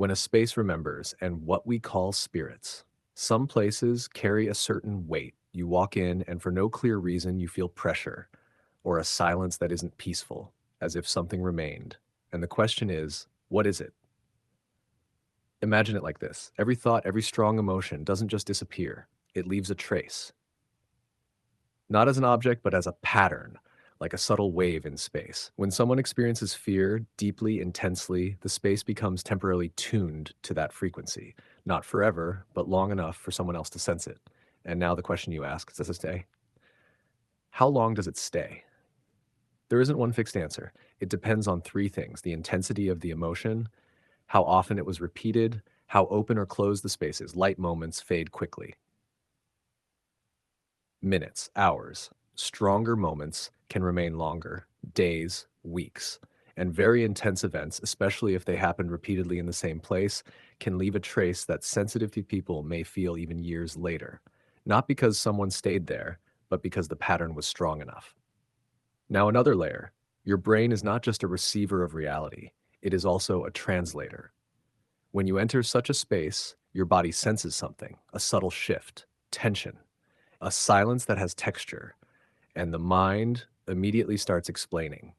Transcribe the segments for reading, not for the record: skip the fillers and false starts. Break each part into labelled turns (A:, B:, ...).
A: when a space remembers, and what we call spirits. Some places carry a certain weight. You walk in, and for no clear reason, you feel pressure or a silence that isn't peaceful, as if something remained. And the question is, what is it? Imagine it like this. Every thought, every strong emotion doesn't just disappear, it leaves a trace. Not as an object, but as a pattern, like a subtle wave in space. When someone experiences fear deeply, intensely, the space becomes temporarily tuned to that frequency. Not forever, but long enough for someone else to sense it. And now the question you ask, does it stay? How long does it stay? There isn't one fixed answer. It depends on three things: the intensity of the emotion, how often it was repeated, how open or closed the space is. Light moments fade quickly. Minutes, hours. Stronger moments can remain longer, days, weeks. And very intense events, especially if they happen repeatedly in the same place, can leave a trace that sensitive people may feel even years later. Not because someone stayed there, but because the pattern was strong enough. Now, another layer. Your brain is not just a receiver of reality, it is also a translator. When you enter such a space, your body senses something, a subtle shift, tension, a silence that has texture, and the mind immediately starts explaining.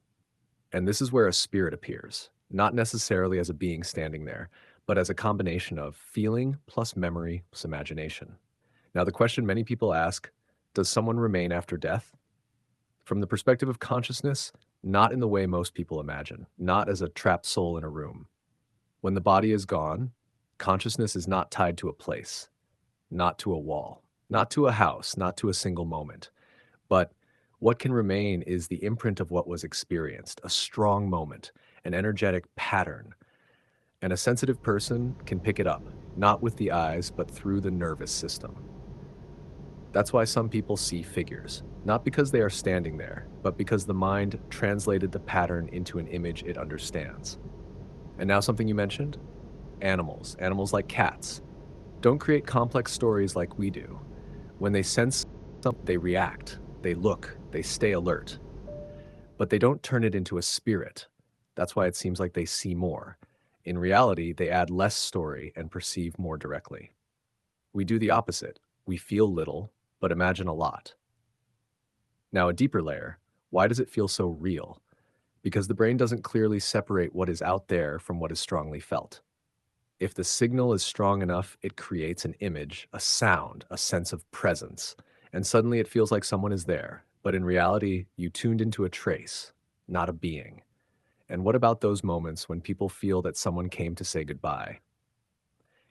A: And this is where a spirit appears, not necessarily as a being standing there, but as a combination of feeling plus memory plus imagination. Now, the question many people ask, does someone remain after death? From the perspective of consciousness, not in the way most people imagine, not as a trapped soul in a room. When the body is gone, consciousness is not tied to a place, not to a wall, not to a house, not to a single moment. But what can remain is the imprint of what was experienced, a strong moment, an energetic pattern. And a sensitive person can pick it up, not with the eyes, but through the nervous system. That's why some people see figures, not because they are standing there, but because the mind translated the pattern into an image it understands. And now something you mentioned, animals like cats, don't create complex stories like we do. When they sense something, they react, they look, they stay alert, but they don't turn it into a spirit. That's why it seems like they see more. In reality, they add less story and perceive more directly. We do the opposite. We feel little, but imagine a lot. Now, a deeper layer, why does it feel so real? Because the brain doesn't clearly separate what is out there from what is strongly felt. If the signal is strong enough, it creates an image, a sound, a sense of presence, and suddenly it feels like someone is there. But in reality, you tuned into a trace, not a being. And what about those moments when people feel that someone came to say goodbye?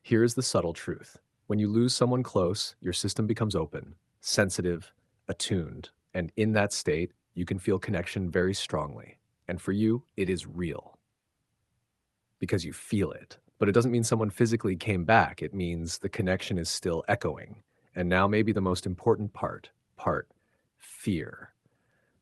A: Here is the subtle truth. When you lose someone close, your system becomes open, sensitive, attuned, and in that state, you can feel connection very strongly. And for you, it is real because you feel it. But it doesn't mean someone physically came back. It means the connection is still echoing. And now maybe the most important part, fear.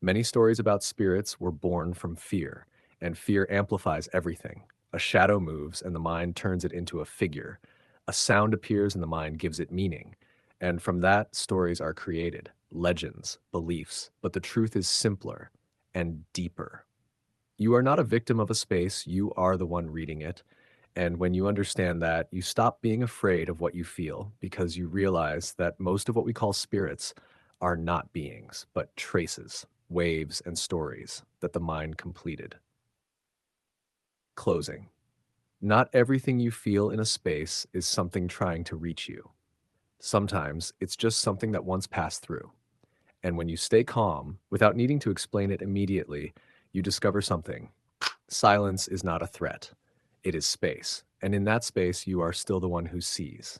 A: Many stories about spirits were born from fear, and fear amplifies everything. A shadow moves and the mind turns it into a figure. A sound appears and the mind gives it meaning. And from that, stories are created, legends, beliefs. But the truth is simpler and deeper. You are not a victim of a space, you are the one reading it. And when you understand that, you stop being afraid of what you feel because you realize that most of what we call spirits are not beings, but traces, waves, and stories that the mind completed. Closing. Not everything you feel in a space is something trying to reach you. Sometimes it's just something that once passed through. And when you stay calm, without needing to explain it immediately, you discover something. Silence is not a threat. It is space. And in that space, you are still the one who sees.